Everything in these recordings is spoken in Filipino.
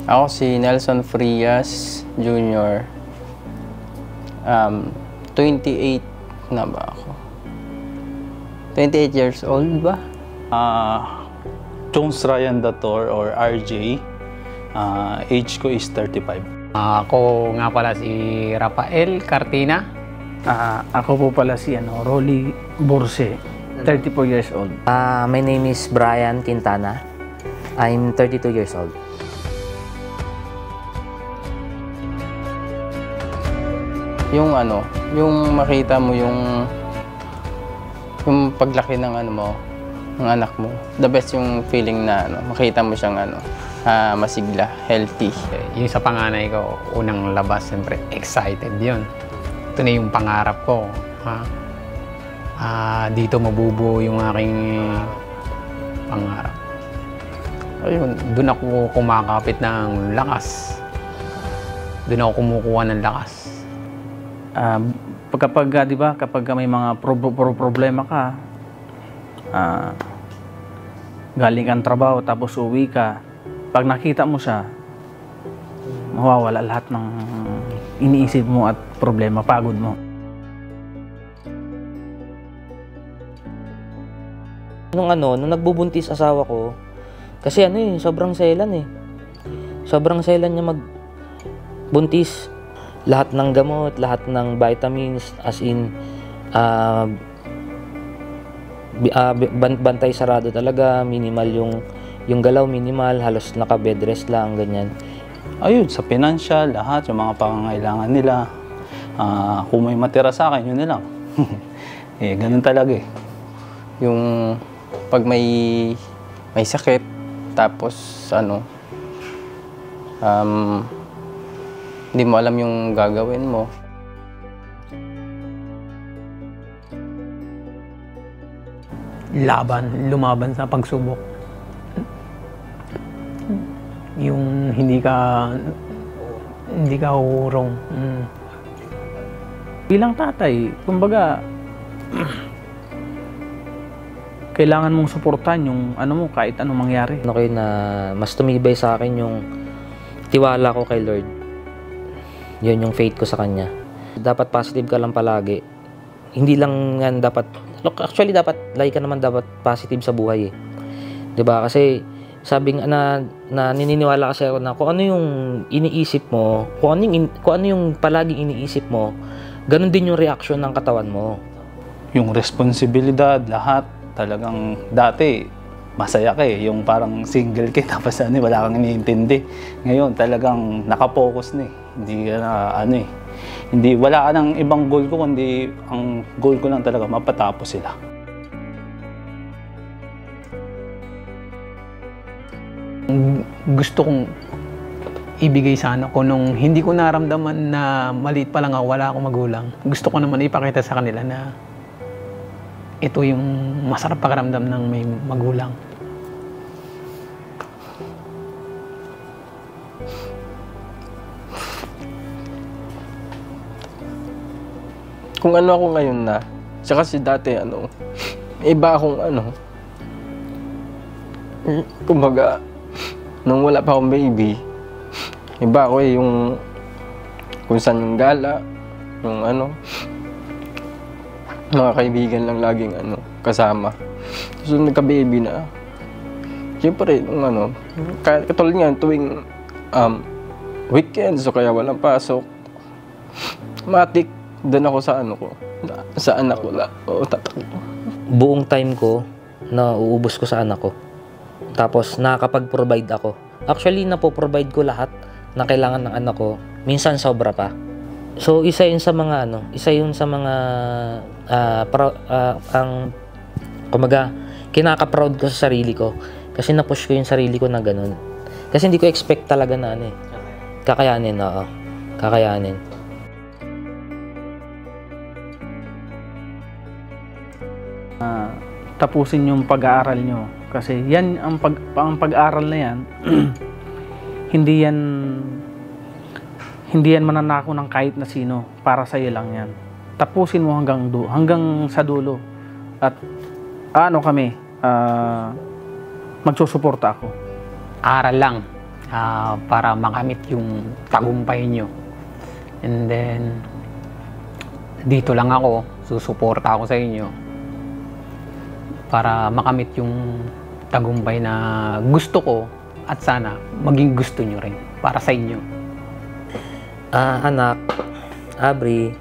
Ako si Nelson Frias Jr. 28 na ba ako? 28 years old ba? Jones Ryan Dator or RJ. Age ko is 35. Ako nga pala si Rafael Cartina. Ako po pala si Rolly Borse, 34 years old. My name is Brian Quintana. I'm 32 years old. Yung yung makita mo yung paglaki ng ng anak mo. The best yung feeling na makita mo siyang masigla, healthy. Yung sa panganay ko, unang labas, siyempre excited yun. Ito na yung pangarap ko. Dito mabubuo yung aking pangarap. Ayun, doon ako kumakapit ng lakas. Doon ako kumukuha ng lakas. Kapag may mga problema ka, galing kang trabaho tapos uwi ka, pag nakita mo siya, mawawala lahat ng iniisip mo at problema, pagod mo. Nung nagbubuntis asawa ko, kasi sobrang selan Sobrang selan niya magbuntis. Lahat ng gamot, lahat ng vitamins, as in, bantay sarado talaga, minimal yung galaw, minimal, halos naka-bed rest lang, ganyan. Ayun, sa financial, lahat, yung mga pangangailangan nila. Kung may matira sa akin, yun na lang. Ganun talaga Yung pag may sakit, tapos hindi mo alam yung gagawin mo. Lumaban sa pagsubok. Yung hindi ka uhurong. Bilang tatay, kumbaga, kailangan mong suportahan yung mo kahit anong mangyari. Na mas tumibay sa akin yung tiwala ko kay Lord. Yun yung faith ko sa Kanya. Dapat positive ka lang palagi. Hindi lang yan dapat, actually dapat, lagi ka naman dapat positive sa buhay 'Di ba? Kasi sabi na nininiwala kasi ako na kung ano yung iniisip mo, kung ano yung palaging iniisip mo, ganun din yung reaction ng katawan mo. Yung responsibilidad, lahat, talagang dati, masaya ka yung parang single ka, tapos wala kang iniintindi. Ngayon, talagang nakapokus na Hindi ka na, hindi, wala ka ng ibang goal ko, kundi ang goal ko lang talaga, mapatapos sila. Gusto kong ibigay sa anak ko nung hindi ko naramdaman na maliit pa lang ako, wala akong magulang. Gusto ko naman ipakita sa kanila na ito yung masarap pakiramdam ng may magulang. Kung ako ngayon na, tsaka kasi dati iba akong kumbaga, nung wala pa akong baby, iba ako yung kung saan yung gala, yung mga kaibigan lang laging kasama. So nagka-baby na, siyempre nung katulad nga tuwing weekend, so kaya walang pasok, matik doon ako sa anak ko Buong time ko na uubos ko sa anak ko. Tapos nakakapag-provide ako. Actually, napo-provide ko lahat na kailangan ng anak ko. Minsan sobra pa. So isa yun sa mga kumaga, kinaka-proud ko sa sarili ko. Kasi na-push ko yung sarili ko na ganun. Kasi hindi ko expect talaga na kakayanin, kakayanin. Tapusin yung pag-aaral nyo. Kasi yan, ang pag-aaral na yan, hindi yan mananako ng kahit na sino. Para sa'yo lang yan. Tapusin mo hanggang sa dulo. At magsusuporta ako. Aral lang. para makamit yung tagumpay nyo. And then, dito lang ako, susuporta ako sa inyo para makamit yung tagumpay na gusto ko at sana maging gusto nyo rin para sa inyo. Anak, Abri,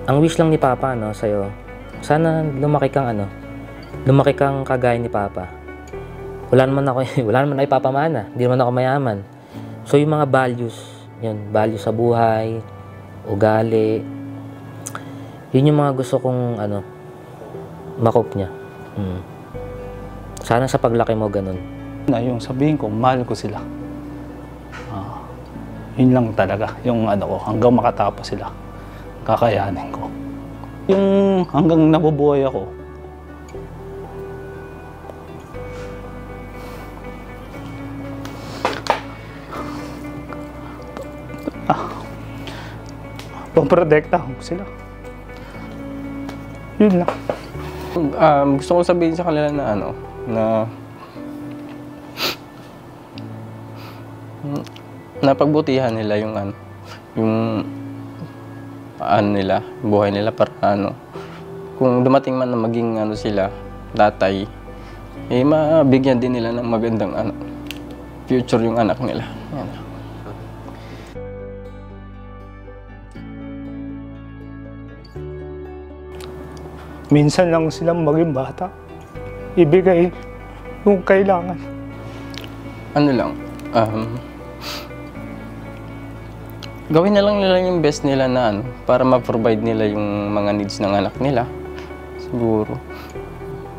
ang wish lang ni Papa, no, sa'yo, sana lumaki kang kagaya ni Papa. Wala naman ako ipapamana, hindi naman ako mayaman. So yung mga values, yun, values sa buhay, ugali, yun yung mga gusto kong makop niya. Sana sa paglaki mo ganun. Na yung sabihin ko, mahal ko sila. Yun lang talaga, yung ko, hanggang makatapos sila, kakayanin ko. Yung hanggang nabubuhay ako, pamprotekta ko sila. Yun lang. Gusto ko sabihin sa kanila na na pagbutihan nila yung nila, buhay nila para kung dumating man na maging sila, tatay, mabigyan din nila ng magandang future yung anak nila. Yan. Minsan lang silang maging bata. Ibigay yung kailangan. Gawin na lang nila yung best nila na para ma-provide nila yung mga needs ng anak nila. Siguro.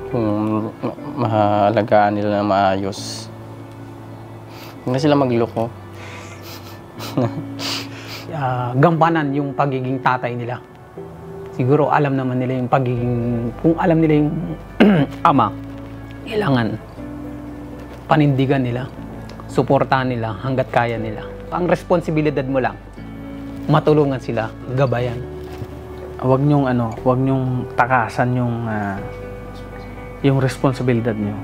Kung mahalagaan nila na maayos. Huwag na sila magloko. Gampanan yung pagiging tatay nila. Siguro alam naman nila yung kung alam nila yung ama, kailangan panindigan nila, suportahan nila hanggat kaya nila. Ang responsibilidad mo lang, matulungan sila, gabayan. Huwag niyong takasan yung responsibilidad niyo.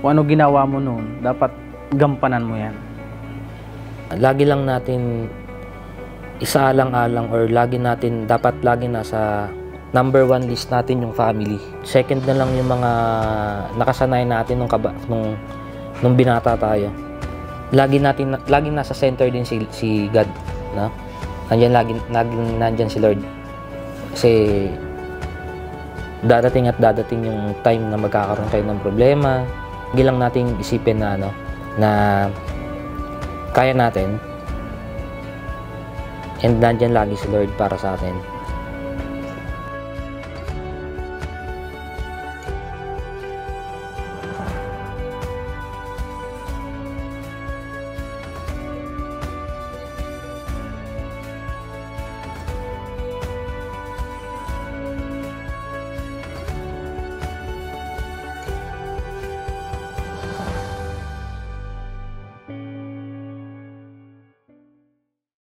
Kung ano ginawa mo noon, dapat gampanan mo yan. Lagi lang natin isaalang-alang or dapat lagi nasa number 1 list natin yung family. Second na lang yung mga nakasanay natin nung binata tayo. Lagi nasa center din si God, no? Nandiyan si Lord. Kasi dadating yung time na magkakaroon kayo ng problema. Hindi lang natin isipin na kaya natin. And nandyan lagi si Lord para sa atin.